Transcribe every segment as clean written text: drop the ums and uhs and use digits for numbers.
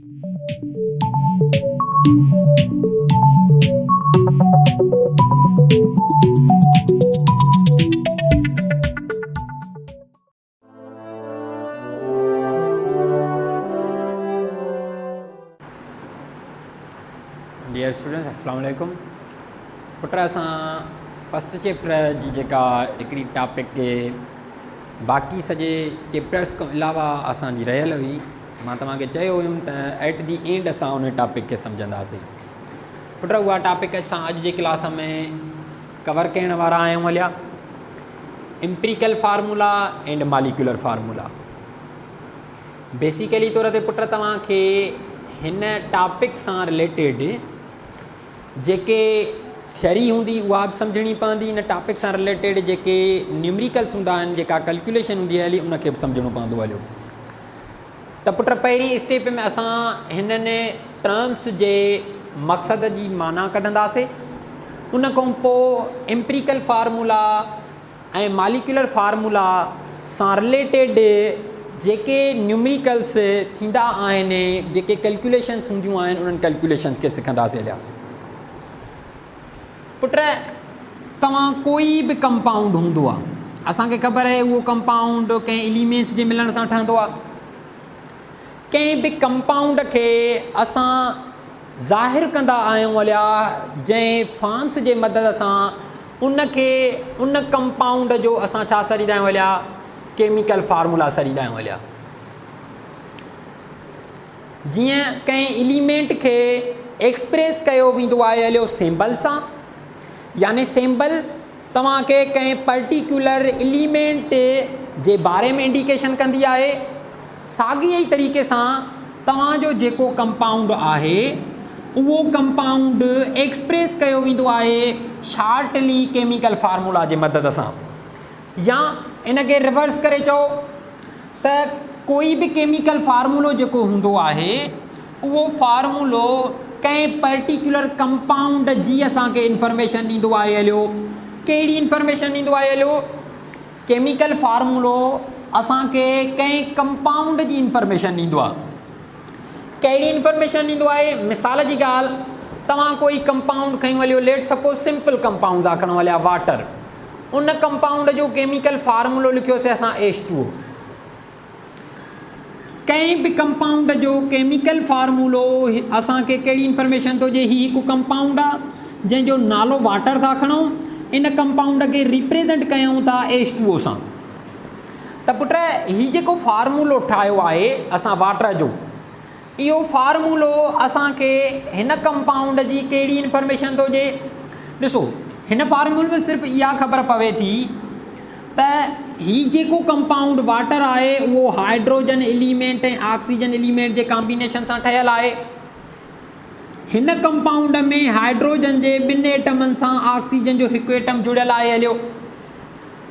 Dear students, अस्सलाम वालेकुम। पुट असां फस्ट चैप्टर जी जेका हिकिड़ी टॉपिक के बाक़ी सॼे चैप्टर्स खां अलावा असांजी रहियल हुई, मां तव्हांखे चयो हुयुमि त एट दी एंड असां उन टॉपिक खे सम्झंदासीं। पुट उहा टॉपिक असां अॼु जी क्लास में कवर करण वारा आहियूं हलिया, empirical formula and molecular formula. Basically तौर ते पुट तव्हांखे हिन टॉपिक सां रिलेटेड जेके थियरी हूंदी उहा बि सम्झणी पवंदी, हिन टॉपिक सां रिलेटेड जेके न्यूमरिकल्स हूंदा आहिनि, जेका कैलकुलेशन हूंदी आहे हली, उनखे बि सम्झणो पवंदो हलियो। त पुट पहिरीं स्टेप में असां हिननि टर्म्स जे मक़सद जी माना कढंदासीं, उन खां पोइ एम्पिरिकल फार्मूला ऐं मॉलिक्यूलर फार्मूला सां रिलेटेड जेके न्यूमरिकल्स थींदा आहिनि, जेके कैलकुलेशन्स हूंदियूं आहिनि, उन्हनि कैलकुलेशन्स खे सिखंदासीं हलिया। पुट तव्हां कोई बि कंपाउंड हूंदो आहे, असांखे ख़बर आहे उहो कंपाउंड कंहिं एलिमेंट्स जे मिलण सां ठहंदो आहे। कंहिं बि कंपाउंड खे असां ज़ाहिर कंदा आहियूं हलिया जंहिं फॉर्म्स जे मदद सां उनखे उन कंपाउंड जो असां छा सॾींदा आहियूं हलिया, केमिकल फार्मूला सॾींदा आहियूं हलिया। जीअं कंहिं एलिमेंट खे एक्सप्रेस कयो वेंदो आहे हलियो सिंबल सां, यानी सिंबल तव्हांखे कंहिं पर्टिकुलर एलिमेंट जे बारे में इंडिकेशन कंदी आहे। साॻिए ई तरीक़े सां तव्हांजो जेको कंपाउंड आहे उहो कंपाउंड एक्सप्रेस कयो वेंदो आहे शार्टली केमिकल फार्मूला जे मदद सां, या इनखे रिवर्स करे चओ त कोई बि केमिकल फार्मूलो जेको हूंदो आहे उहो फार्मूलो कंहिं पर्टिकुलर कंपाउंड जी असांखे इंफॉर्मेशन ॾींदो आहे हलियो। कहिड़ी इंफॉर्मेशन ॾींदो आहे हलियो? केमिकल फार्मूलो असांखे कंहिं कंपाउंड जी इंफॉर्मेशन ॾींदो आहे। कहिड़ी इंफॉर्मेशन ॾींदो आहे? मिसाल जी ॻाल्हि, तव्हां कोई कंपाउंड खयूं हलियो, लेट सपोज सिंपल कंपाउंड था खणूं हलिया, वाटर। उन कंपाउंड जो केमिकल फार्मूलो लिखियोसीं असां H2O। कंहिं बि कंपाउंड जो केमिकल फार्मूलो असांखे कहिड़ी इंफॉर्मेशन थो ॾिए? हीउ हिकु कंपाउंड आहे जंहिंजो नालो वाटर था खणूं, इन कंपाउंड खे रिप्रेज़ेंट कयूं था H2O सां। त पुट हीउ जेको फार्मूलो ठाहियो आहे असां वाटर जो, इहो फार्मूलो असांखे हिन कंपाउंड जी कहिड़ी इंफॉर्मेशन थो ॾिए? ॾिसो, हिन फार्मूले में सिर्फ़ु इहा ख़बर पवे थी त हीउ जेको कंपाउंड वाटर आहे उहो हाइड्रोजन एलिमेंट ऐं ऑक्सीजन एलिमेंट जे कॉम्बिनेशन सां ठहियलु आहे। हिन कंपाउंड में हाइड्रोजन जे ॿिनि एटमनि सां ऑक्सीजन जो हिकु एटम जुड़ियल आहे हलियो।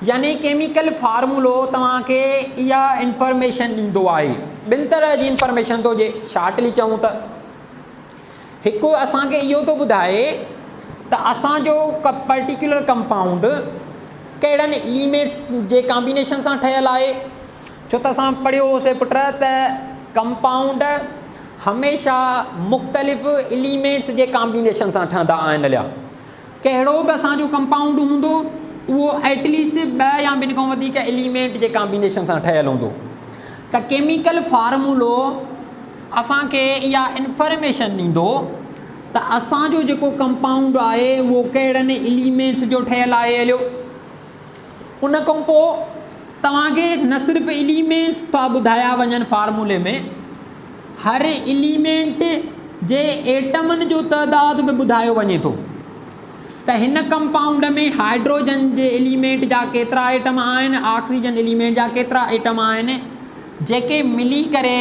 यानी केमिकल फार्मूलो तव्हांखे इहा इंफॉर्मेशन ॾींदो आहे, ॿिनि तरह जी इंफॉर्मेशन थो ॾिए। शार्टली चऊं त हिकु असांखे इहो थो ॿुधाए त असांजो पर्टिकुलर कंपाउंड कहिड़नि एलिमेंट्स जे कॉम्बिनेशन सां ठहियलु आहे। छो त असां पढ़ियो होसीं पुट त कंपाउंड हमेशह मुख़्तलिफ़ एलिमेंट्स जे कॉम्बिनेशन सां ठहंदा आहिनि हलिया। कहिड़ो बि असांजो कंपाउंड हूंदो उहो एटलीस्ट 2 या ॿिनि खां वधीक एलिमेंट जे कॉम्बिनेशन सां ठहियलु हूंदो। त केमिकल फार्मूलो असांखे इहा इंफॉर्मेशन ॾींदो त असांजो जेको कंपाउंड आहे उहो कहिड़नि एलिमेंट्स जो ठहियलु आहे हलियो। उन खां पोइ तव्हांखे न सिर्फ़ु एलिमेंट्स था ॿुधाया वञनि फार्मूले में, हर एलिमेंट जे एटमनि जो तइदाद बि ॿुधायो वञे थो त हिन कंपाउंड में हाइड्रोजन जे एलिमेंट जा केतिरा एटम आहिनि, ऑक्सीजन एलिमेंट जा केतिरा एटम आहिनि, जेके मिली करे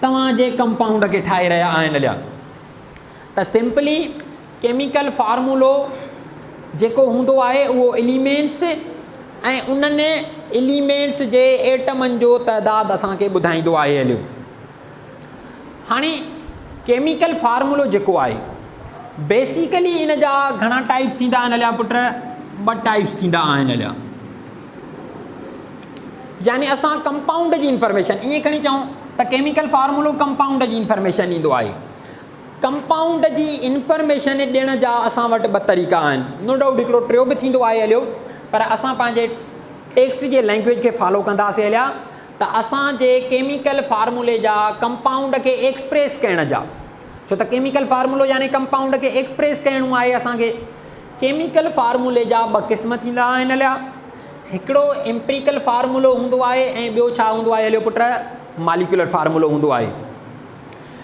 तव्हांजे कंपाउंड खे ठाहे रहिया आहिनि हलिया। त सिंपली केमिकल फार्मूलो जेको हूंदो आहे उहो एलिमेंट्स ऐं उन्हनि एलिमेंट्स जे एटमनि जो तइदाद असांखे ॿुधाईंदो आहे हलियो। हाणे केमिकल फार्मूलो जेको आहे बेसिकली इन जा घणा टाइप्स थींदा आहिनि हलिया पुट? 2 टाइप्स थींदा आहिनि हलिया। यानी असां कंपाउंड जी इंफॉर्मेशन ईअं खणी चऊं त केमिकल फार्मूलो कंपाउंड जी इंफॉर्मेशन ॾींदो आहे। कंपाउंड जी इंफॉर्मेशन ॾियण जा असां वटि ॿ तरीक़ा आहिनि, नो डाउट हिकिड़ो टियों बि थींदो आहे हलियो, पर असां पंहिंजे टेक्स्ट जे लैंग्वेज खे फॉलो कंदासीं हलिया त असांजे केमिकल फार्मूले जा कंपाउंड खे एक्सप्रेस करण जा, छो त केमिकल फार्मूलो यानी कंपाउंड खे एक्सप्रेस करिणो आहे असांखे। केमिकल फार्मूले जा ॿ क़िस्म थींदा आहिनि हलिया, हिकिड़ो एम्पिरिकल फार्मूलो हूंदो आहे ऐं ॿियो छा हूंदो आहे हलियो पुट, मॉलिक्यूलर फार्मूलो हूंदो आहे।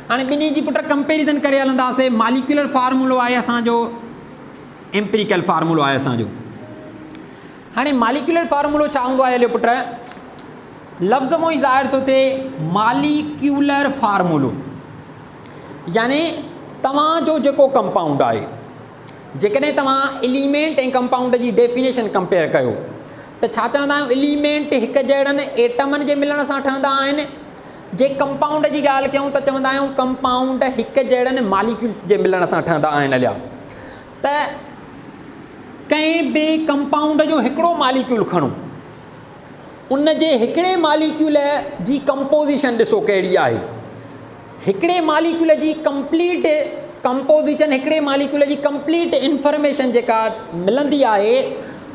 हाणे ॿिन्ही जी पुट कंपेरिज़न करे हलंदासीं। मॉलिक्यूलर फार्मूलो आहे असांजो, एम्पिरिकल फार्मूलो आहे असांजो। हाणे मॉलिक्यूलर फार्मूलो छा हूंदो आहे हलियो पुट, लफ़्ज़ मों ई ज़ाहिर थो थिए मॉलिक्यूलर फार्मूलो यानी तव्हांजो जेको कंपाउंड आहे, जेकॾहिं तव्हां एलिमेंट ऐं कंपाउंड जी डेफिनेशन कंपेयर कयो त छा चवंदा आहियूं, एलिमेंट हिकु जहिड़नि एटमनि जे मिलण सां ठहंदा आहिनि। जे कंपाउंड जी ॻाल्हि कयूं त चवंदा आहियूं कंपाउंड हिकु जहिड़नि मॉलिक्यूल्स जे मिलण सां ठहंदा आहिनि हलिया। त कंहिं बि कंपाउंड जो हिकिड़ो मॉलिक्यूल खणो, उन जे हिकिड़े मॉलिक्यूल जी कंपोज़िशन ॾिसो कहिड़ी आहे। हिकिड़े मॉलिक्यूल जी कंप्लीट कंपोज़िशन, हिकिड़े मॉलिक्यूल जी कंप्लीट इंफॉर्मेशन जेका मिलंदी आहे,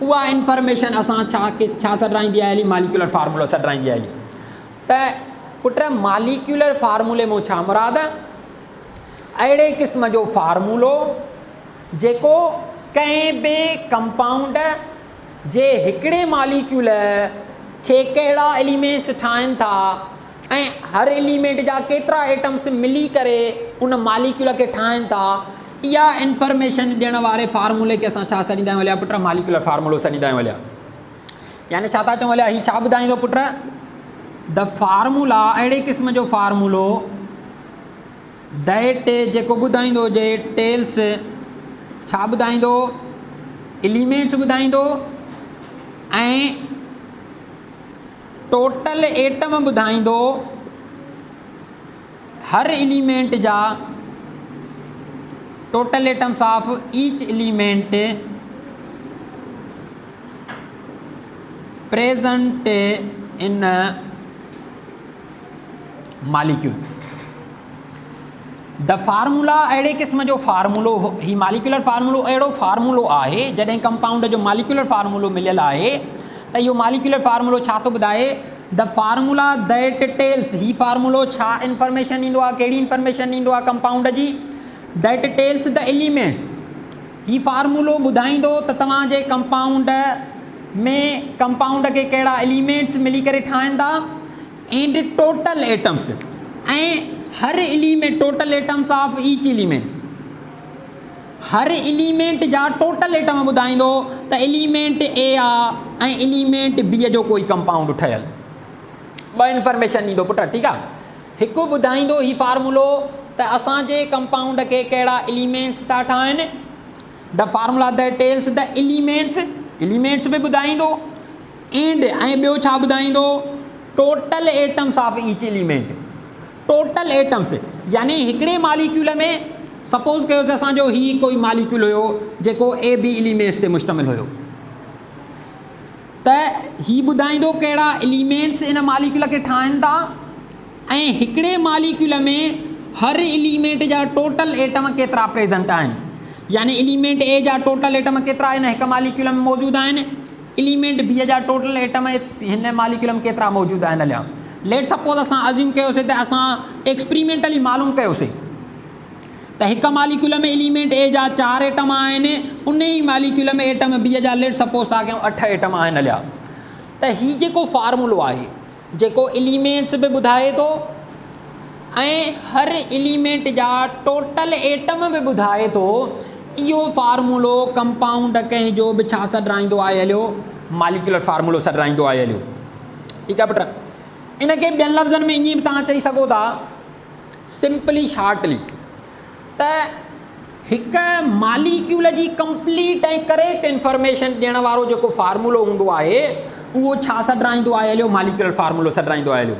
उहा इंफॉर्मेशन असां छा सॾाईंदी आहे हली, मॉलिक्यूलर फार्मूलो सॾाईंदी आहे। त पुट मॉलिक्यूलर फार्मूले मां छा मुराद, अहिड़े क़िस्म जो फार्मूलो जेको कंहिं बि कंपाउंड जे हिकिड़े मॉलिक्यूल खे कहिड़ा एलिमेंट्स ठाहिनि था ऐं हर एलिमेंट जा केतिरा एटम्स मिली करे उन मॉलिक्यूल खे ठाहिनि था, इहा इंफॉर्मेशन ॾियण वारे फार्मूले खे असां छा सॾींदा आहियूं हलिया पुट, मॉलिक्यूलर फार्मूलो सॾींदा आहियूं हलिया। यानी छा था चऊं हलिया, हीउ छा ॿुधाईंदो पुट, द फार्मूला, अहिड़े क़िस्म जो फार्मूलो दैट जेको ॿुधाईंदो जे टेल्स छा ॿुधाईंदो, एलिमेंट्स ॿुधाईंदो ऐं टोटल एटम ॿुधाईंदो, हर एलिमेंट जा total atoms of each element present in molecule. The formula अहिड़े क़िस्म जो फार्मूलो, ही मॉलिक्यूलर फार्मूलो अहिड़ो फार्मूलो आहे, जॾहिं कंपाउंड जो मॉलिक्यूलर फार्मूलो मिलियल आहे त इहो मॉलिक्यूलर फार्मूलो छा थो ॿुधाए, द फार्मूला दैट टेल्स, ही फार्मूलो छा इंफॉर्मेशन ॾींदो आहे, कहिड़ी इंफॉर्मेशन ॾींदो आहे कंपाउंड जी, दैट टेल्स द एलिमेंट्स, ही फार्मूलो ॿुधाईंदो त तव्हांजे कंपाउंड में कंपाउंड खे कहिड़ा एलिमेंट्स मिली करे ठाहिनि था, एंड टोटल एटम्स, ऐं हर element total atoms of each element, हर एलिमेंट जा टोटल एटम ॿुधाईंदो त एलिमेंट ए आहे ऐं एलिमेंट बी जो कोई कंपाउंड ठहियल, ॿ इंफॉर्मेशन ॾींदो पुट, ठीकु आहे। हिकु ॿुधाईंदो ही फार्मूलो त असांजे कंपाउंड खे कहिड़ा एलिमेंट्स था ठाहिनि, the formula that tells the elements, elements बि ॿुधाईंदो एंड ऐं ॿियो छा ॿुधाईंदो, total atoms of each element, total atoms यानी हिकिड़े मॉलिक्यूल में सपोज़ कयोसीं असांजो ही कोई मॉलिक्यूल हुयो जेको ए बी एलिमेंट्स ते मुश्तमिल हुयो, त ही ॿुधाईंदो कहिड़ा एलिमेंट्स इन मॉलिक्यूल खे ठाहिनि था ऐं हिकिड़े मॉलिक्यूल में हर एलिमेंट जा टोटल एटम केतिरा प्रेजेंट आहिनि, यानी एलिमेंट ए जा टोटल एटम केतिरा हिन हिकु मॉलिक्यूल में मौजूदु आहिनि, एलिमेंट बी जा टोटल एटम हिन मॉलिक्यूल में केतिरा मौजूदु आहिनि हलिया। लेट सपोज़ असां अज़्यूम कयोसीं त असां एक्सपेरिमेंटली मालूम कयोसीं त हिकु मॉलिक्यूल में एलिमेंट ए जा 4 एटम आहिनि, उन ई मॉलिक्यूल में एटम बी जा लेट सपोज़ था कयूं 8 एटम आहिनि हलिया। त हीउ जेको फार्मूलो आहे जेको एलिमेंट्स बि ॿुधाए थो ऐं हर एलिमेंट जा टोटल एटम बि ॿुधाए थो, इहो फार्मूलो कंपाउंड कंहिंजो बि छा सॾाईंदो आहे हलियो, मॉलिक्यूलर फार्मूलो सॾाईंदो आहे हलियो, ठीकु आहे पुट। इन खे ॿियनि लफ़्ज़नि में ईअं बि तव्हां चई सघो था सिंपली शॉर्टली त हिकु मॉलिक्यूल जी कंप्लीट ऐं करेक्ट इंफॉर्मेशन ॾियण वारो जेको फार्मूलो हूंदो आहे उहो छा सॾाईंदो आहे हलियो, मॉलिक्यूलर फार्मूलो सॾाईंदो आहे हलियो।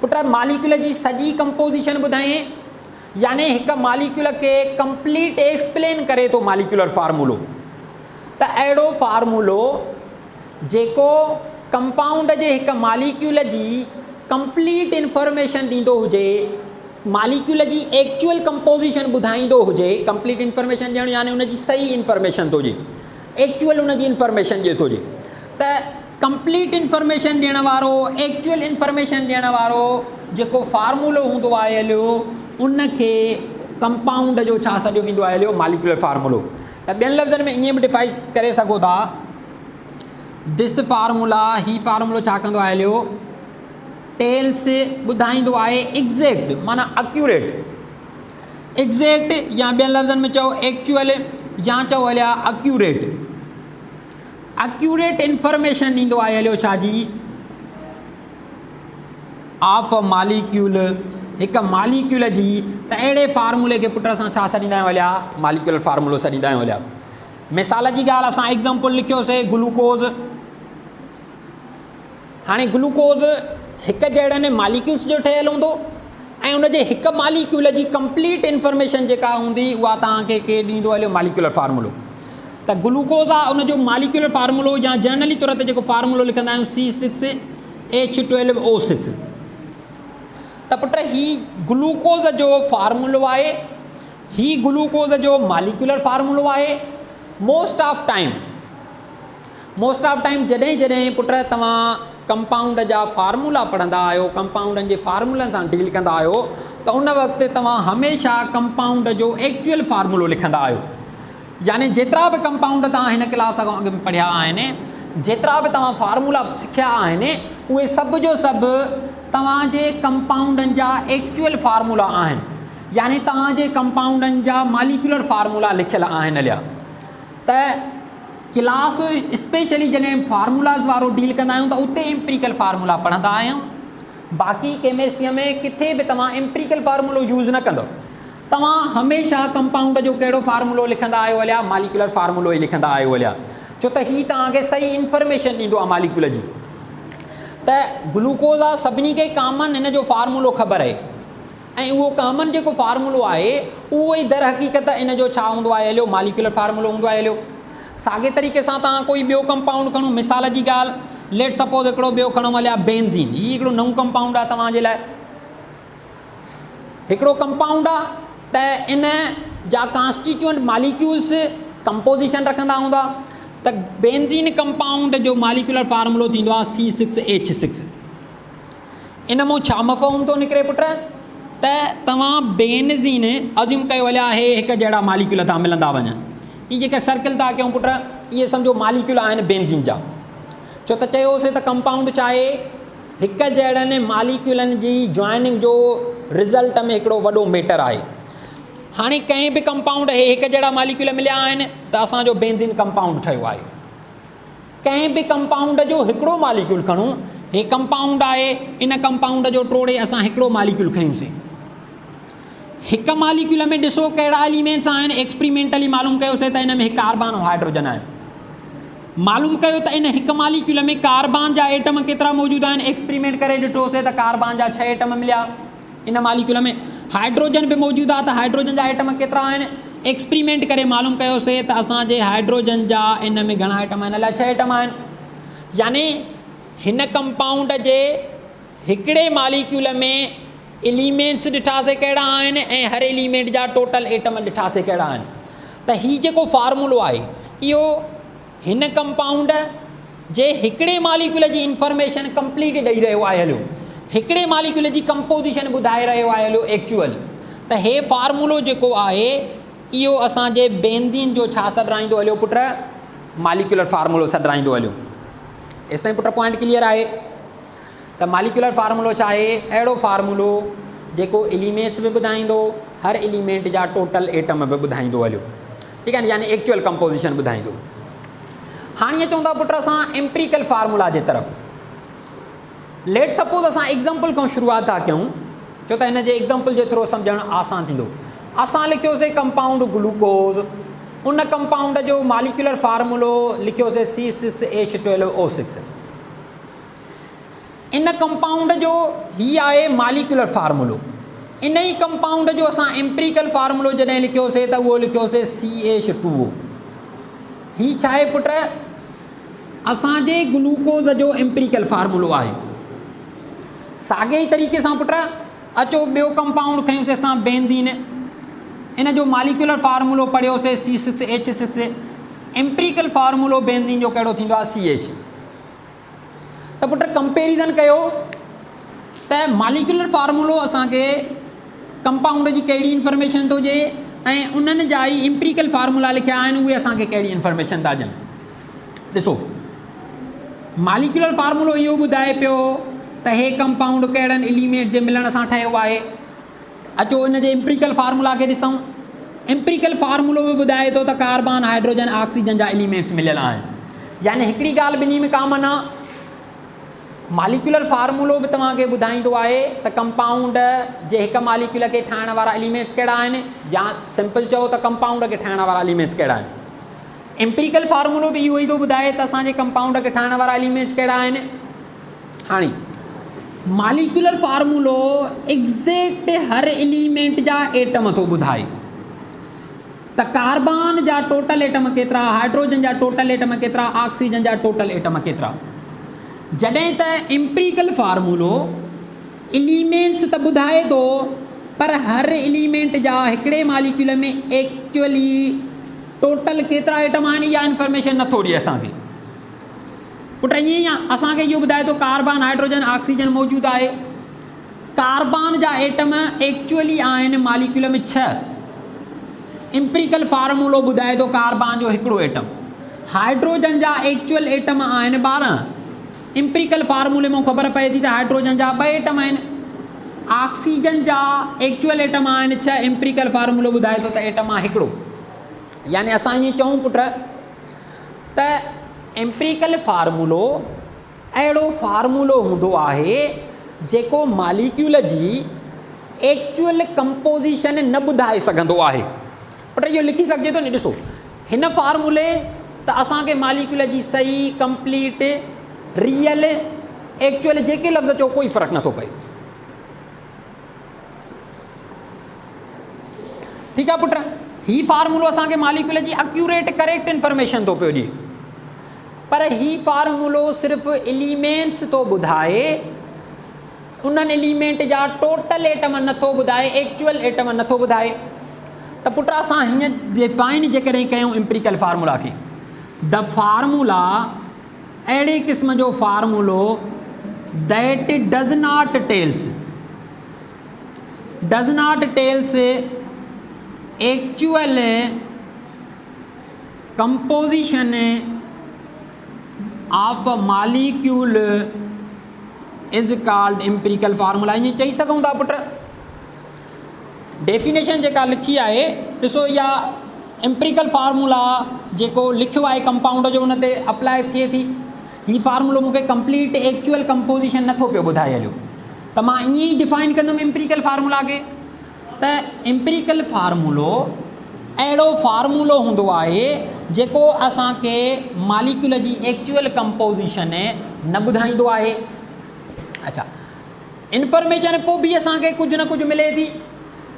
पुट मॉलिक्यूल जी सॼी कंपोज़िशन ॿुधाए, यानी हिकु मॉलिक्यूल खे कंप्लीट एक्सप्लेन करे थो मॉलिक्यूलर फार्मूलो। त अहिड़ो फार्मूलो जेको कंपाउंड जे हिकु मॉलिक्यूल जी कंप्लीट इंफॉर्मेशन ॾींदो हुजे, मालिक्यूल जी एक्चुअल कंपोजिशन ॿुधाईंदो हुजे, कंप्लीट इंफॉर्मेशन ॾियणु यानी उनजी सही इंफॉर्मेशन थो हुजे, एक्चुअल उनजी इंफॉर्मेशन ॾिए थो हुजे। त कंप्लीट इंफॉर्मेशन ॾियण वारो, एक्चुअल इंफॉर्मेशन ॾियण वारो जेको फार्मूलो हूंदो आहे हलियो, उनखे कंपाउंड जो छा सॼो ईंदो आहे हलियो, मालिक्यूलर फार्मूलो। त ॿियनि लफ़्ज़नि में ईअं बि डिफाइन करे सघो था, दिस फार्मूला, ही फार्मूलो छा कंदो आहे हलियो, टेल्स ॿुधाईंदो आहे एग्ज़ैक्ट माना अक्यूरेट, एग्ज़ैक्ट या ॿियनि लफ़्ज़नि में चओ एक्चुअल या चओ हलिया अक्यूरेट, अक्यूरेट इंफॉर्मेशन ॾींदो आहे हलियो छाजी, ऑफ अ मालिक्यूल, हिकु मालिक्यूल जी। त अहिड़े फार्मूले खे पुट असां छा सॾींदा आहियूं हलिया, मालिक्यूलर फार्मूलो सॾींदा आहियूं हलिया। मिसाल जी ॻाल्हि असां एग्ज़ाम्पल लिखियोसीं ग्लूकोज़। हाणे ग्लूकोज़ हिकु जहिड़नि मालिक्यूल्स जो ठहियलु हूंदो ऐं उनजे हिकु मालिक्यूल जी कंप्लीट इंफॉर्मेशन जेका हूंदी उहा तव्हांखे केरु ॾींदो हलियो, मालिक्यूलर फार्मूलो। त ग्लूकोज़ आहे, उनजो मालिक्यूलर फार्मूलो या जनरली तौर ते जेको फार्मूलो लिखंदा आहियूं C6H12O6। त पुट ही ग्लूकोज़ जो फार्मूलो आहे, ही ग्लूकोज़ जो मालिक्यूलर फार्मूलो आहे। मोस्ट ऑफ टाइम जॾहिं जॾहिं पुट तव्हां कंपाउंड जा फार्मूला पढ़ंदा आहियो, कंपाउंडनि जे फार्मूलनि सां डील कंदा आहियो, त उन वक़्तु तव्हां हमेशह कंपाउंड जो एक्चुअल फार्मूलो लिखंदा आहियो। यानी जेतिरा बि कंपाउंड तव्हां हिन क्लास खां अॻु में पढ़िया आहिनि, जेतिरा बि तव्हां फार्मूला सिखिया आहिनि, उहे सभु जो सभु तव्हांजे कंपाउंडनि जा एक्चुअल फार्मूला आहिनि, यानी तव्हांजे कंपाउंडनि जा मालिक्यूलर फार्मूला लिखियलु आहिनि हलिया। त क्लास स्पेशली जॾहिं फार्मूलाज़ वारो डील कंदा आहियूं त उते एम्पिरिकल फार्मूला पढ़ंदा आहियूं। बाक़ी केमिस्ट्रीअ में किथे बि तव्हां एम्पिरिकल फार्मूलो यूज़ न कंदो, तव्हां हमेशह कंपाउंड जो कहिड़ो फार्मूलो लिखंदा आहियो हलिया, मालिक्यूलर फार्मूलो ई लिखंदा आहियो हलिया, छो त हीअ तव्हांखे सही इंफॉर्मेशन ॾींदो आहे मालिक्यूल जी। त ग्लूकोज़ आहे, सभिनी खे कॉमन हिन जो फार्मूलो ख़बर आहे ऐं उहो कॉमन जेको फार्मूलो आहे उहो ई दर हक़ीक़त इन जो छा हूंदो आहे हलियो, मालिक्यूलर फार्मूलो हूंदो आहे हलियो। साॻे तरीक़े सां तव्हां कोई ॿियो कंपाउंड खणो, मिसाल जी ॻाल्हि, लेट सपोज़ हिकिड़ो ॿियो खणो हलिया बेंज़ीन। हीअ हिकिड़ो नओं कंपाउंड आहे तव्हांजे लाइ, हिकिड़ो कंपाउंड आहे त इन जा कॉन्स्टिट्यूएंट मालिक्यूल्स कंपोजिशन रखंदा हूंदा। त बेंज़ीन कंपाउंड जो मालिक्यूलर फार्मूलो थींदो आहे C6H6। इन मां छा मफ़हूम थो निकिरे पुट, त तव्हां बेंज़ीन अज़्यूम कयो हलिया हे हिकु जहिड़ा मालिक्यूल था मिलंदा वञनि, इहे जेके सर्किल था कयूं पुट, इहे सम्झो मालिक्यूल आहिनि बेंज़ीन जा। छो त चयोसीं त कंपाउंड चाहे हिकु जहिड़नि मालिक्यूलनि जी जॉइनिंग जो रिज़ल्ट में हिकिड़ो वॾो मैटर आहे। हाणे कंहिं बि कंपाउंड हे हिकु जहिड़ा मालिक्यूल मिलिया आहिनि त असांजो बेंज़ीन कंपाउंड ठहियो आहे। कंहिं बि कंपाउंड जो हिकिड़ो मालिक्यूल खणूं, हे कंपाउंड आहे, इन कंपाउंड जो टोड़े असां हिकिड़ो मालिक्यूल खयूंसीं। हिकु मालिक्यूल में ॾिसो कहिड़ा एलिमेंट्स आहिनि, एक्सपेरिमेंटली मालूम कयोसीं त इन में हिकु कार्बन ऐं हाइड्रोजन आहिनि। मालूम कयो त इन हिकु मालिक्यूल में कार्बन जा एटम केतिरा मौजूदु आहिनि, एक्सपेरिमेंट करे ॾिठोसीं त कार्बन जा 6 एटम मिलिया। इन मालिक्यूल में हाइड्रोजन बि मौजूदु आहे त हाइड्रोजन जा एटम केतिरा आहिनि, एक्सपेरिमेंट करे मालूम कयोसीं त असांजे हाइड्रोजन जा इन में घणा एटम आहिनि, अलाए 6 एटम आहिनि। यानी हिन कंपाउंड जे हिकिड़े मालिक्यूल में एलिमेंट्स ॾिठासीं कहिड़ा आहिनि ऐं हर एलिमेंट जा टोटल एटम ॾिठासीं कहिड़ा आहिनि। त हीअ जेको फार्मूलो आहे इहो हिन कंपाउंड जे हिकिड़े मालिक्यूल जी इंफॉर्मेशन कंप्लीट ॾेई रहियो आहे हलियो, हिकिड़े मालिक्यूल जी कंपोजिशन ॿुधाए रहियो आहे हलियो एक्चुअल। त हे फार्मूलो जेको आहे इहो असांजे बेंज़ीन जो छा सॾाईंदो हलियो पुट, मालिक्यूलर फार्मूलो सॾाईंदो हलियो। एसि ताईं पुट पॉइंट क्लियर आहे त मालिक्यूलर फार्मूलो छा आहे, अहिड़ो फार्मूलो जेको एलिमेंट्स बि ॿुधाईंदो, हर एलिमेंट जा टोटल एटम बि ॿुधाईंदो हलियो, ठीकु आहे, यानी एक्चुअल कंपोजिशन ॿुधाईंदो। हाणे चवंदा पुट असां एम्पिरिकल फार्मूला जे तरफ़, लेट सपोज़ असां एग्ज़ाम्पल खां शुरूआत था कयूं, छो त हिन जे एग्ज़ाम्पल जे थ्रू सम्झणु आसान थींदो। असां लिखियोसीं कंपाउंड ग्लूकोज़, उन कंपाउंड जो मालिक्यूलर फार्मूलो लिखियोसीं C6H12O6। इन कंपाउंड जो ही आहे मालिक्यूलर फार्मूलो। इन ई कंपाउंड जो असां एम्पिरिकल फार्मूलो जॾहिं लिखियोसीं त उहो लिखियोसीं CH2O। ही छा आहे पुट, असांजे ग्लूकोज़ जो एम्पिरिकल फार्मूलो आहे। साॻे ई तरीक़े सां पुट अचो ॿियो कंपाउंड खयूंसीं असां बेंज़ीन। इन जो मालिक्यूलर फार्मूलो पढ़ियोसीं C6H6। एम्पिरिकल फार्मूलो बेंज़ीन जो कहिड़ो थींदो आहे CH। त पुट कंपेरिज़न कयो त मालिक्यूलर फार्मूलो असांखे कंपाउंड जी कहिड़ी इंफॉर्मेशन थो ॾिए ऐं उन्हनि जा ई एम्पिरिकल फार्मूला लिखिया आहिनि उहे असांखे कहिड़ी इंफॉर्मेशन था ॾियनि। ॾिसो मालिक्यूलर फार्मूलो इहो ॿुधाए पियो त हे कंपाउंड कहिड़नि एलिमेंट जे मिलण सां ठहियो आहे। अचो इन जे एम्पिरिकल फार्मूला खे ॾिसूं। एम्पिरिकल फार्मूलो बि ॿुधाए थो त कार्बन हाइड्रोजन ऑक्सीजन जा एलिमेंट्स मिलियल आहिनि। यानी हिकिड़ी ॻाल्हि ॿिन्ही में कामन आहे। मालिक्यूलर फार्मूलो बि तव्हांखे ॿुधाईंदो आहे त कंपाउंड जे हिकु मालिक्यूल खे ठाहिण वारा एलिमेंट्स कहिड़ा आहिनि, या सिंपल चओ त कंपाउंड खे ठाहिण वारा एलिमेंट्स कहिड़ा आहिनि। एम्पिरिकल फार्मूलो बि इहो ई थो ॿुधाए त असांजे कंपाउंड खे ठाहिण वारा एलिमेंट्स कहिड़ा आहिनि। हाणे मालिक्यूलर फार्मूलो एग्ज़ैक्ट हर एलिमेंट जा एटम थो ॿुधाए त कार्बन जा टोटल एटम केतिरा, हाइड्रोजन जा टोटल एटम केतिरा, ऑक्सीजन जा टोटल एटम केतिरा। जॾहिं त एम्पिरिकल फार्मूलो एलिमेंट्स त ॿुधाए थो पर हर एलिमेंट जा हिकिड़े मालिक्यूल में एक्चुअली टोटल केतिरा एटम आहिनि इहा इंफॉर्मेशन नथो ॾिए असांखे। पुट ईअं ई आहे, असांखे इहो ॿुधाए थो कार्बन हाइड्रोजन ऑक्सीजन मौजूदु आहे। कार्बन जा एटम एक्चुअली आहिनि मालिक्यूल में 6। एम्पिरिकल फार्मूलो ॿुधाए थो कार्बन जो हिकिड़ो एटम। हाइड्रोजन जा एक्चुअल एटम आहिनि 12। एम्पिरिकल फार्मूले में ख़बर पए थी त हाइड्रोजन जा 2 एटम आहिनि। ऑक्सीजन जा एक्चुअल एटम आहिनि 6। एम्पिरिकल फार्मूलो ॿुधाए थो त एटम आहे हिकिड़ो। यानी असां ईअं चऊं पुट त एम्पिरिकल फार्मूलो अहिड़ो फार्मूलो हूंदो आहे जेको मालिक्यूल जी एक्चुअल कंपोज़िशन न ॿुधाए सघंदो आहे। पुट इहो लिखी सघिजे थो नी। ॾिसो हिन फार्मूले त असांखे मालिक्यूल जी सही कंप्लीट रियल एक्चुअल जेके लफ़्ज़ चओ कोई फ़र्क़ु नथो पए। ठीकु आहे पुट, ही फार्मूलो असांखे मालिक्यूल जी एक्यूरेट करेक्ट इंफॉर्मेशन थो पियो ॾिए, पर ही फार्मूलो सिर्फ़ु एलिमेंट्स थो ॿुधाए, उन्हनि एलिमेंट जा टोटल एटम नथो ॿुधाए, एक्चुअल एटम नथो ॿुधाए। त पुट असां हीअं डिफाइन जेकॾहिं कयूं एम्पिरिकल फार्मूला खे, द फार्मूला अहिड़े क़िस्म जो फार्मूलो that does not tells actual composition of molecule is called empirical formula. ईअं चई सघूं था पुट। डेफिनेशन जेका लिखी आहे ॾिसो, इहा एम्पिरिकल फार्मूला जेको लिखियो आहे कंपाउंड जो उन ते अप्लाई थिए थी। ही फार्मूलो मूंखे कंप्लीट एक्चुअल कंपोजिशन नथो पियो ॿुधाए हलियो, त मां ईअं ई डिफाइन कंदुमि एम्पिरिकल फार्मूला खे। त एम्पिरिकल फार्मूलो अहिड़ो फार्मूलो हूंदो आहे जेको असांखे मालिक्यूल जी एक्चुअल कंपोजिशन न ॿुधाईंदो आहे। अच्छा, इंफॉर्मेशन पोइ बि असांखे कुझु न कुझु मिले थी।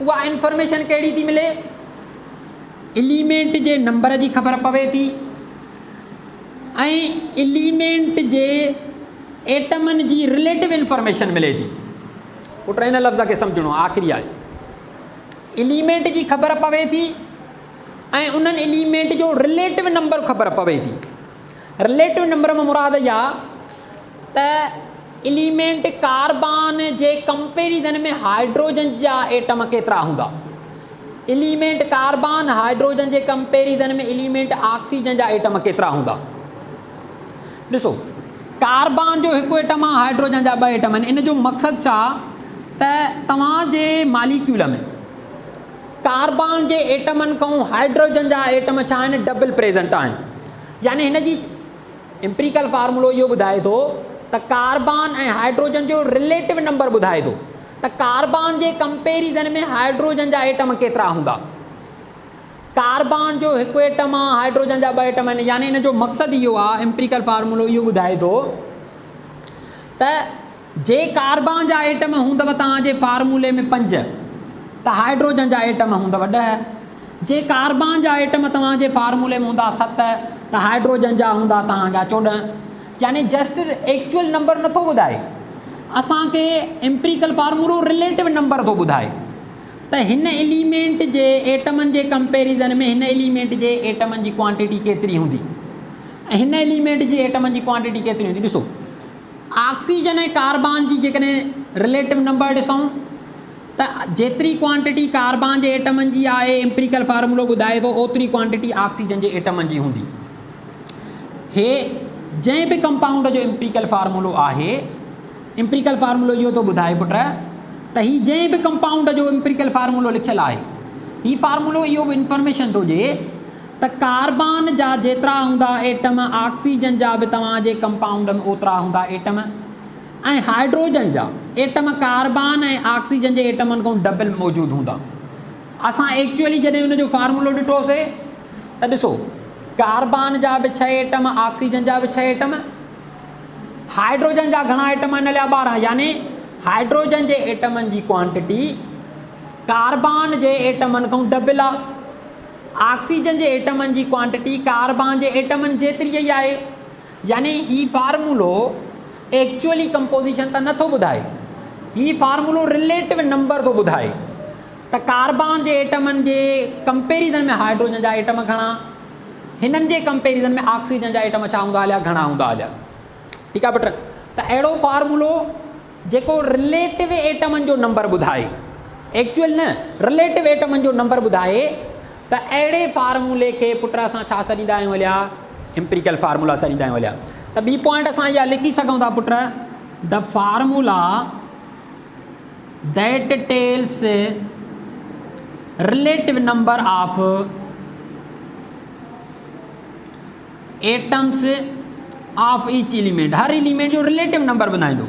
उहा इंफॉर्मेशन कहिड़ी थी मिले? एलिमेंट जे नंबर जी ख़बर पवे थी ऐं एलिमेंट जे एटमनि जी रिलेटिव इंफॉर्मेशन मिले थी। पुट हिन लफ़्ज़ खे सम्झणो आख़िरी आहे। एलिमेंट जी ख़बर पवे थी ऐं उन्हनि एलिमेंट जो रिलेटिव नंबर ख़बर पवे थी। रिलेटिव नंबर में मुराद इहा त एलिमेंट कार्बन जे कंपेरिज़न में हाइड्रोजन जा एटम केतिरा हूंदा। एलिमेंट कार्बन हाइड्रोजन जे कंपेरिज़न में एलिमेंट ऑक्सीजन जा एटम केतिरा हूंदा। ॾिसो, कार्बन जो हिकु एटम आहे, हाइड्रोजन जा 2 एटम आहिनि। इन जो मक़सदु छा त तव्हांजे मालिक्यूल में कार्बन जे एटमनि खां हाइड्रोजन जा एटम छा आहिनि? डबल प्रेज़ेंट आहिनि। यानी हिन जी एम्पिरिकल फार्मूलो इहो ॿुधाए थो त कार्बन ऐं हाइड्रोजन जो रिलेटिव नंबर ॿुधाए थो त कार्बन जे कंपेरिज़न में हाइड्रोजन जा एटम केतिरा हूंदा। कार्बन जो हिकु एटम आहे, हाइड्रोजन जा 2 एटम आहिनि। यानी इन जो मक़सदु इहो आहे, एम्पिरिकल फार्मूलो इहो ॿुधाए थो त जे कार्बन जा एटम हूंदव तव्हांजे फार्मूले में 5 त हाइड्रोजन जा एटम हूंदव 10। जे कार्बन जा एटम तव्हांजे फार्मूले में हूंदा 7 त हाइड्रोजन जा हूंदा तव्हांजा 14। यानी जस्ट एक्चुअल नंबर नथो ॿुधाए, असांखे एम्पिरिकल फार्मूलो रिलेटिव नंबर थो ॿुधाए त हिन एलिमेंट जे एटमनि जे कंपेरिज़न में हिन एलिमेंट जे एटमनि जी क्वांटिटी केतिरी हूंदी ऐं हिन एलिमेंट जी एटमनि जी क्वांटिटी केतिरी हूंदी। ॾिसो ऑक्सीजन ऐं कार्बन जी जेकॾहिं रिलेटिव नंबर ॾिसूं त जेतिरी क्वांटिटी कार्बन जे एटमनि जी आहे एम्पिरिकल फार्मूलो ॿुधाए थो ओतिरी क्वांटिटी ऑक्सीजन जे एटमनि जी हूंदी। हे जंहिं बि कंपाउंड जो एम्पिरिकल फार्मूलो आहे एम्पिरिकल फार्मूलो इहो थो ॿुधाए पुट त हीउ जंहिं बि कंपाउंड जो एम्पिरिकल फार्मूलो लिखियलु आहे हीउ फार्मूलो इहो बि इंफॉर्मेशन थो ॾिए त कार्बन जा जेतिरा हूंदा एटम ऑक्सीजन जा बि तव्हांजे कंपाउंड में ओतिरा हूंदा एटम ऐं हाइड्रोजन जा एटम कार्बन ऐं ऑक्सीजन जे एटमनि खां डबल मौजूदु हूंदा। असां एक्चुअली जॾहिं हुनजो फार्मूलो ॾिठोसीं त ॾिसो कार्बन जा बि 6 एटम ऑक्सीजन जा बि 6 एटम हाइड्रोजन जा घणा एटम हिन लिया 12 यानी हाइड्रोजन जे एटमनि जी क्वांटिटी कार्बन जे एटमनि खां डबल आहे ऑक्सीजन जे एटमनि जी क्वांटिटी कार्बन जे एटमनि जेतिरी ई आहे यानी हीउ फार्मूलो एक्चुअली कंपोजिशन त नथो ॿुधाए हीउ फार्मूलो रिलेटिव नंबर थो ॿुधाए त कार्बन जे एटमनि जे कंपेरिज़न में हाइड्रोजन जा एटम घणा हिननि जे कंपेरिज़न में ऑक्सीजन जा एटम छा हूंदा हलिया घणा हूंदा हलिया। ठीकु आहे पुट त अहिड़ो फार्मूलो जेको रिलेटिव एटमनि जो नंबर ॿुधाए एक्चुअल न रिलेटिव एटमनि जो नंबर ॿुधाए त अहिड़े फार्मूले खे पुट असां छा सॾींदा आहियूं हलिया एम्पिरिकल फार्मूला सॾींदा आहियूं हलिया। त ॿी पॉइंट असां इहा लिखी सघूं था put the formula that tells relative number of atoms of each element हर एलिमेंट जो रिलेटिव नंबर ॿुधाईंदो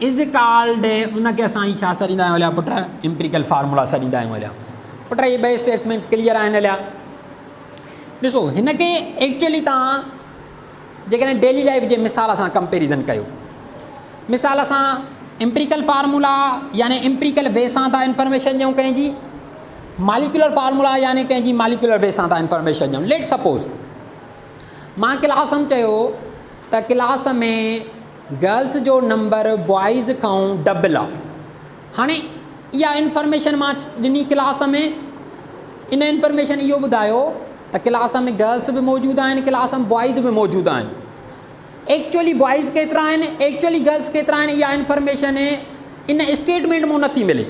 इज़ कॉल्ड उनखे असां ई छा सॾींदा आहियूं हलिया पुट एम्पिरिकल फार्मूला सॾींदा आहियूं हलिया। पुट इहे ॿई स्टेटमेंट्स क्लियर आहिनि हलिया। ॾिसो हिनखे एक्चुअली तव्हां जेकॾहिं डेली लाइफ जे मिसाल सां कंपेरिज़न कयो मिसाल सां एम्पिरिकल फार्मूला यानी एम्पिरिकल वे सां तव्हां इंफॉर्मेशन ॾियूं कंहिंजी मालिकुलर फार्मूला यानी कंहिंजी मालिकुलर वे सां तव्हां इंफॉर्मेशन ॾियूं। लेट सपोज़ मां क्लास में चयो त क्लास में गर्ल्स जो नंबर बॉइज़ खां डबल आहे हाणे इहा इंफॉर्मेशन मां ॾिनी क्लास में इन इंफॉर्मेशन इहो ॿुधायो त क्लास में गर्ल्स बि मौजूदु आहिनि क्लास में बॉइज़ बि मौजूदु आहिनि एक्चुअली बॉइज़ केतिरा आहिनि एक्चुअली गर्ल्स केतिरा आहिनि इहा इंफॉर्मेशन इन स्टेटमेंट में नथी मिले।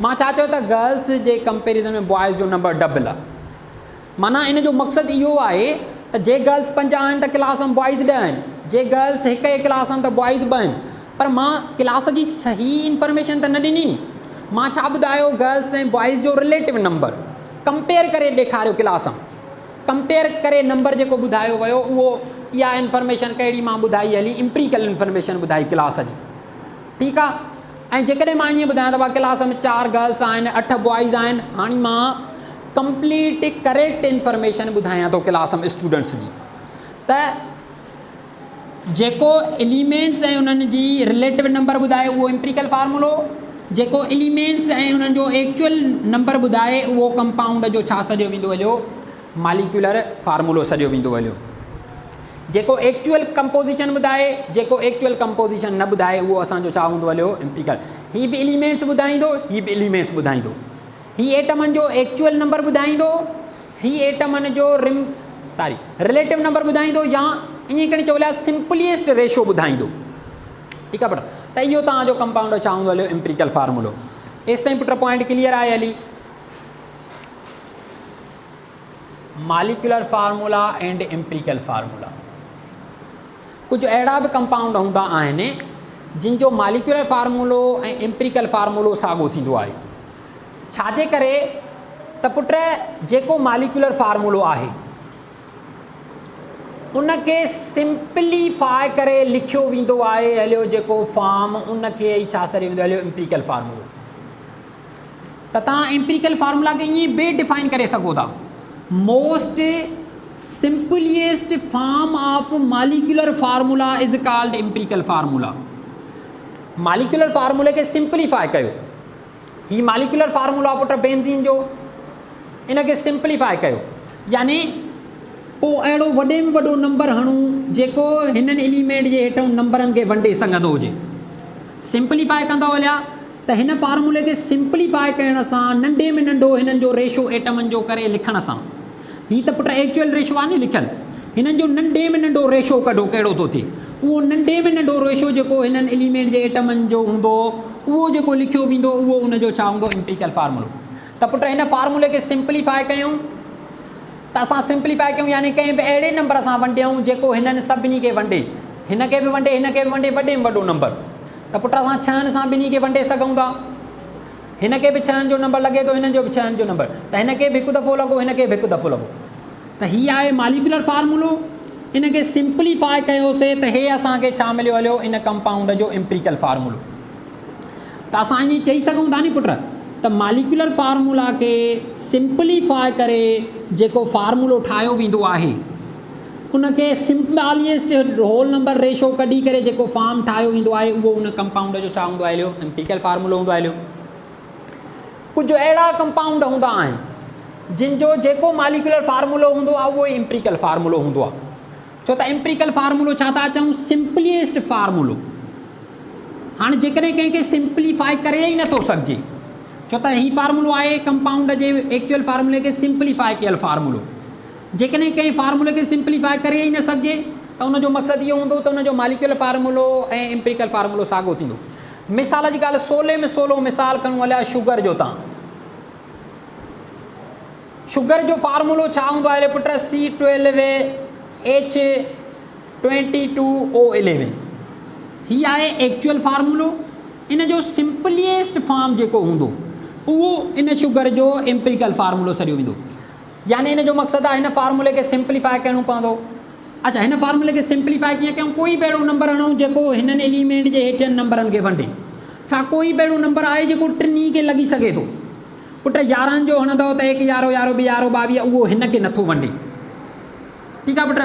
मां छा चयो त गर्ल्स जे कंपेरिज़न में बॉइज़ जो नंबर डबल आहे माना इन जो मक़सदु इहो आहे त जे गर्ल्स 5 आहिनि त क्लास में बॉइज़ 10 आहिनि जे गर्ल्स हिकु क्लास में त बॉइज़ 2 आहिनि पर मां क्लास जी सही इंफॉर्मेशन त न ॾिनी नी मां छा ॿुधायो गर्ल्स ऐं बॉइज़ जो रिलेटिव नंबर कंपेयर करे ॾेखारियो क्लास में कंपेयर करे नंबर जेको ॿुधायो वियो उहो इहा इंफॉर्मेशन कहिड़ी मां ॿुधाई हली एम्पिरिकल इंफॉर्मेशन ॿुधाई क्लास जी। ठीकु आहे ऐं जेकॾहिं मां ईअं ॿुधायां त क्लास में 4 गर्ल्स आहिनि 8 बॉइज़ आहिनि हाणे मां कंप्लीट करेक्ट इंफॉर्मेशन ॿुधायां थो क्लास में स्टूडेंट्स जी त जेको एलिमेंट्स ऐं उन्हनि जी रिलेटिव नंबर ॿुधाए उहो एम्पिरिकल फार्मूलो जेको एलिमेंट्स ऐं उन्हनि जो एक्चुअल नंबर ॿुधाए उहो कंपाउंड जो छा सॼो वेंदो हलियो मालिकुलर फार्मूलो सॼो वेंदो हलियो। जेको एक्चुअल कंपोजिशन ॿुधाए जेको एक्चुअल कंपोजिशन न ॿुधाए उहो असांजो छा हूंदो हलियो एम्पिरिकल। हीअ बि एलिमेंट्स ॿुधाईंदो हीअ बि एलिमेंट्स ॿुधाईंदो हीअ एटमनि जो एक्चुअल नंबर ॿुधाईंदो हीअ एटमनि जो रिलेटिव नंबर ॿुधाईंदो या ईअं करे चवलिया सिंपलीस्ट रेशो ॿुधाईंदो। ठीकु आहे पुट त इहो तव्हांजो कंपाउंड छा हूंदो हलियो एम्पिरिकल फार्मूलो। एसि ताईं पुट पॉइंट क्लियर आहे हली। Molecular formula and empirical formula कुछ अहिड़ा बि कंपाउंड हूंदा आहिनि जिन जो मालिकुलर फार्मूलो ऐं एम्पिरिकल फार्मूलो साॻियो थींदो आहे। छाजे करे त पुट जेको मालिकुलर फार्मूलो आहे उनखे सिंपलीफाई करे लिखियो वेंदो आहे हलियो जेको फॉर्म उनखे ई छा सॾियो वेंदो हलियो एम्पिरिकल फार्मूलो। त तव्हां एम्पिरिकल फार्मूला खे ईअं बि डिफाइन करे सघो था most simplest form of molecular formula is called empirical formula। Molecular फार्मूले खे सिंपलीफाई कयो ही मालिकुलर फार्मूला पुट बेंजीन जो इनखे सिंपलीफाई कयो यानी पोइ अहिड़ो वॾे में वॾो नंबर हणूं जेको हिननि एलिमेंट जे हेठां नंबरनि खे वंडे सघंदो हुजे। सिंप्लीफाई कंदो हलिया त हिन फार्मूले खे सिंप्लीफाई करण सां नंढे में नंढो हिननि जो रेशो एटमनि जो करे लिखण सां, हीअ त पुट एक्चुअल रेशो आहे न लिखियलु, हिननि जो नंढे में नंढो रेशो कढो कहिड़ो थो थिए, उहो नंढे में नंढो रेशो जेको हिननि एलिमेंट जे एटमनि जो हूंदो उहो जेको लिखियो वेंदो उहो उनजो छा हूंदो, एम्पिरिकल फार्मूलो। त पुट हिन फार्मूले खे सिंप्लीफाई कयूं त असां सिंप्लीफाई कयूं यानी कंहिं बि अहिड़े नंबर सां वंडियूं जेको हिननि सभिनी खे वंडे, हिन खे बि वंडे हिन खे बि वंडे वॾे में वॾो नंबर। त पुट असां 6 सां ॿिन्ही खे वंडे सघूं था, हिन खे बि 6 जो नंबर लॻे थो, हिन जो बि 6 जो नंबर, त हिन खे बि हिकु दफ़ो लॻो, हिन खे बि हिकु दफ़ो लॻो। त हीअ आहे मालिकुलर फार्मूलो। इन खे सिंप्लीफाई कयोसीं त हे असांखे छा मिलियो हलियो, इन कंपाउंड जो एम्पिरिकल फार्मूलो। त असां ईअं चई सघूं था नी पुट त मालिकुलर फार्मूला खे सिंप्लीफाई करे जेको फार्मूलो ठाहियो वेंदो आहे उनखे सिंपलिएस्ट होल नंबर रेशो कढी करे जेको फॉर्म ठाहियो वेंदो आहे उहो उन कंपाउंड जो छा हूंदो आहे हलियो, एम्पिरिकल फार्मूलो हूंदो आहे हलियो। कुझु अहिड़ा कंपाउंड हूंदा आहिनि जिन जो जेको मालिकुलर फार्मूलो हूंदो आहे उहो एम्पिरिकल फार्मूलो हूंदो आहे। छो त एम्पिरिकल फार्मूलो छा था चऊं, सिंपलिएस्ट फार्मूलो। हाणे जेकॾहिं कंहिंखे सिंप्लीफाई करे ई नथो सघिजे, छो त हीउ फार्मूलो आहे कंपाउंड जे एक्चुअल फार्मूले खे सिंप्लीफाई कयल फार्मूलो। जेकॾहिं कंहिं फार्मूले खे सिंप्लीफाई करे ई न सघिजे त उनजो मक़सदु इहो हूंदो त उनजो मालिकुलर फार्मूलो ऐं एम्पिरिकल फार्मूलो साॻियो थींदो। मिसाल जी ॻाल्हि 16 में 16 मिसाल खणूं हलिया शुगर जो। तव्हां शुगर जो फार्मूलो छा हूंदो आहे पुट, C12H22O11। हीअ आहे एक्चुअल फार्मूलो। इन जो सिंपलीएस्ट फॉर्म जेको हूंदो उहो इन शुगर जो एम्पिरिकल फार्मूलो सॼो वेंदो। यानी इन जो मक़सदु आहे हिन फार्मूले खे सिंप्लीफाई करिणो पवंदो। अच्छा, हिन फार्मूले खे सिंप्लीफाई कीअं कयूं, कोई बि अहिड़ो नंबर हणूं जेको हिननि एलिमेंट जे हेठियनि नंबरनि खे वंडे। छा कोई बि अहिड़ो नंबर आहे जेको टिनी खे लॻी सघे थो? पुट 11 जो हणंदव त 1 11 11 11 22 उहो हिन खे नथो वंडे। ठीकु आहे पुट,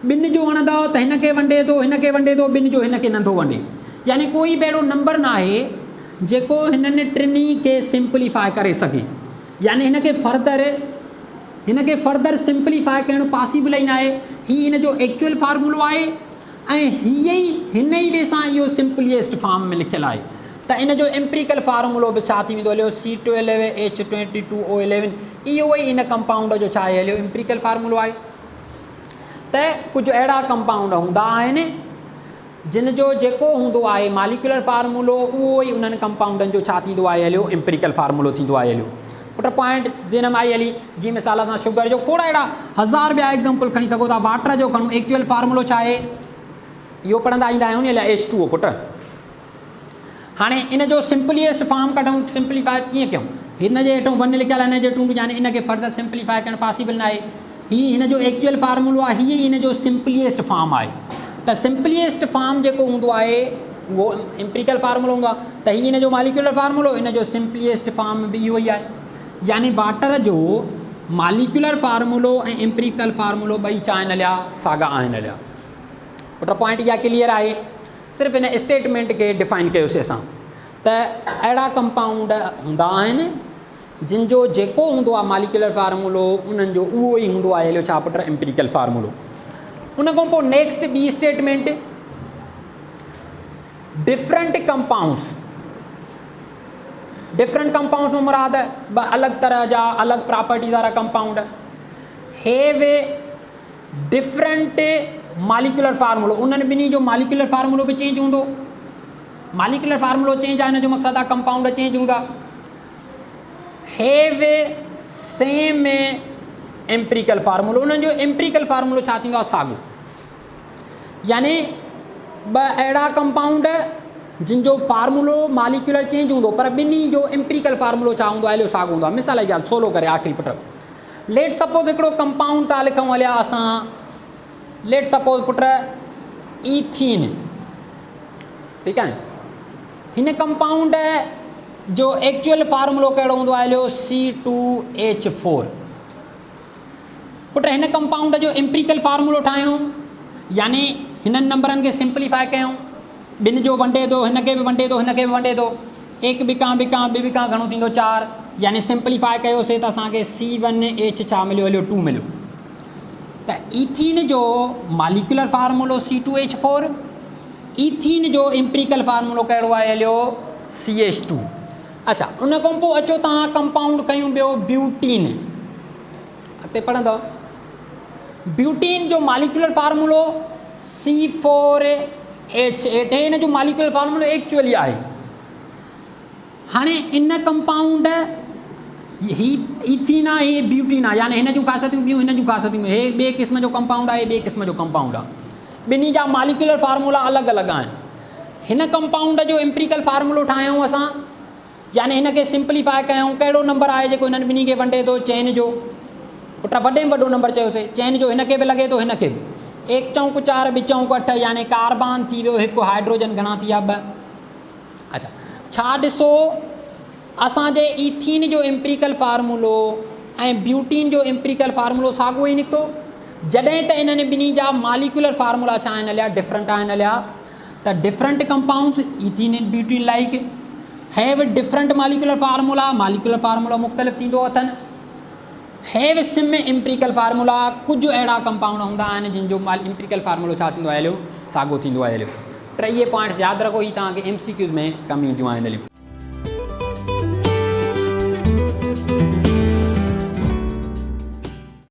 2 जो हणंदव त हिन खे वंडे थो, हिन खे वंडे थो, 2 जो हिन खे नथो वंडे। यानी कोई बि अहिड़ो नंबर न आहे जेको हिननि टिनी खे सिंप्लीफाई करे सघे। यानी हिन खे फर्दर सिंप्लीफाई करणु पॉसिबल ई न आहे। हीअ हिन जो एक्चुअल फार्मूलो आहे ऐं हिन ई वे सां इहो सिंपलीएस्ट फॉर्म में लिखियलु आहे। त इन जो एम्पिरिकल फार्मूलो बि छा थी वेंदो हलियो, C12H22O11। इहो ई इन कंपाउंड जो छा आहे हलियो, एम्पिरिकल फार्मूलो आहे। त कुझु अहिड़ा कंपाउंड हूंदा आहिनि जिन जो जेको हूंदो आहे मालिकुलर फार्मूलो उहो ई उन्हनि कंपाउंडनि जो छा थींदो आहे हलियो, एम्पिरिकल फार्मूलो थींदो आहे हलियो। पुट पॉइंट ज़हन में आई हली। जी मिसाल सां शुगर जो खोड़ अहिड़ा 1000 ॿिया एग्ज़ाम्पल खणी सघो था। वाटर जो खणूं, एक्चुअल फार्मूलो छा आहे, इहो पढ़ंदा ईंदा आहियूं न, H2O। पुट हाणे इन जो सिंपलीएस्ट फॉर्म कढूं, सिंप्लीफाई कीअं कयूं? हिन जे हेठों 1 लिखियलु आहे, हिन जे 2 यानी इन खे फर्दर सिंप्लीफाई करणु पॉसिबल न आहे। हीअ हिन जो एक्चुअल फार्मूलो आहे, हीअ हिन जो सिंपलीएस्ट फॉर्म आहे। त सिंपलीएस्ट फॉर्म जेको हूंदो आहे उहो एम्पिरिकल फार्मूलो हूंदो आहे। त हीअ हिन जो मालिकुलर फार्मूलो, इन जो सिंपलीएस्ट फॉर्म बि इहो ई आहे। यानी वाटर जो मालिकुलर फार्मूलो ऐं एम्पिरिकल फार्मूलो ॿई छा आहिनि हलिया, साॻा आहिनि हलिया। पुट पॉइंट इहा क्लियर आहे। सिर्फ़ु हिन स्टेटमेंट खे डिफाइन कयोसीं असां त अहिड़ा कंपाउंड हूंदा आहिनि जिन जो जेको हूंदो आहे मालिकुलर फार्मूलो उन्हनि जो उहो ई हूंदो आहे हलियो छा पुट, एम्पिरिकल फार्मूलो। उन खां पोइ नेक्स्ट ॿी statement, different compounds. Different compounds में मुराद अलग तरह जा, अलग प्रॉपर्टीज़ वारा कंपाउंड हैव डिफरेंट मालिकुलर फार्मूलो। उन्हनि ॿिन्ही जो मालिकुलर फार्मूलो बि चेंज हूंदो। मालिकुलर फार्मूलो चेंज आहे, हिन जो मक़सदु आहे कंपाउंड चेंज हूंदा। हैव सेम एम्पिरिकल फार्मूलो, उन्हनि जो एम्पिरिकल फार्मूलो छा थींदो आहे, साॻियो। यानी ॿ अहिड़ा कंपाउंड जिन जो फार्मूलो मालिकुलर चेंज हूंदो पर ॿिन्ही जो एम्पिरिकल फार्मूलो छा हूंदो आहे, साॻियो हूंदो आहे। मिसाल जी ॻाल्हि सोलो करे आख़िरी पुट, लेट सपोज़ हिकिड़ो कंपाउंड था लिखूं हलिया असां, लेट सपोज़ पुट ईथीन। ठीकु आहे न, हिन कंपाउंड जो एक्चुअल फार्मूलो कहिड़ो हूंदो आहे हलियो, C2H4। पुट हिन कंपाउंड जो एम्पिरिकल फार्मूलो ठाहियूं, यानी हिननि नंबरनि खे सिंप्लीफाई कयूं। 2 जो वंडे थो, हिन खे बि वंडे थो, हिन खे बि वंडे थो। 1 बिका 2 बिका घणो थींदो 4। यानी सिंप्लीफाई कयोसीं त असांखे C1H छा मिलियो हलियो, 2 मिलियो। त ईथीन जो मालिकुलर फार्मूलो C2H4, ईथीन जो एम्पिरिकल फार्मूलो कहिड़ो आहे हलियो CH2। अच्छा, उन खां पोइ अचो तव्हां कंपाउंड कयूं ॿियो ब्यूटीन। अॻिते पढ़ंदव, ब्यूटीन जो मालिकुलर फार्मूलो C4H8, हिन जो मालिकुलर फार्मूलो एक्चुअली आहे। हाणे इन कंपाउंड ही ईथीन आहे, ही ब्यूटीन आहे, यानी हिन जूं ख़ासियतूं ॿियूं, हिन जूं ख़ासियतूं हे ॿिए क़िस्म जो कंपाउंड आहे, ॿिए क़िस्म जो कंपाउंड आहे, ॿिन्ही जा मालिकुलर फार्मूला अलॻि अलॻि आहिनि। हिन कंपाउंड जो एम्पिरिकल फार्मूलो ठाहियूं असां, यानी हिन खे सिंप्लीफाई कयूं, कहिड़ो नंबर आहे जेको हिननि ॿिन्ही खे वंडे थो, चइनि जो, पुट वॾे में वॾो नंबर चयोसीं, चइनि जो हिन खे बि लॻे थो, हिन खे बि 1 चौंक 4 2 चौंक 8, यानी कार्बन थी वियो, हिकु हाइड्रोजन घणा थी विया 2। अच्छा, छा ॾिसो असांजे ईथीन जो एम्पिरिकल फार्मूलो ऐं ब्यूटीन जो एम्पिरिकल फार्मूलो साॻियो ई निकितो, जॾहिं त इन्हनि ॿिन्ही जा मालिकुलर फार्मूला छा आहिनि हलिया, डिफरेंट आहिनि हलिया। त different compounds ethene and butene like have different molecular formula मुख़्तलिफ़ थींदो अथनि। हैव सिम एम्पिरिकल फार्मूला, कुझु अहिड़ा कंपाउंड हूंदा आहिनि जिन जो एम्पिरिकल फार्मूलो छा थींदो आहे हलियो, साॻियो थींदो आहे हलियो। 3 पॉइंट्स यादि रखो, ही तव्हांखे MCQs में कमु ईंदियूं आहिनि हलियूं।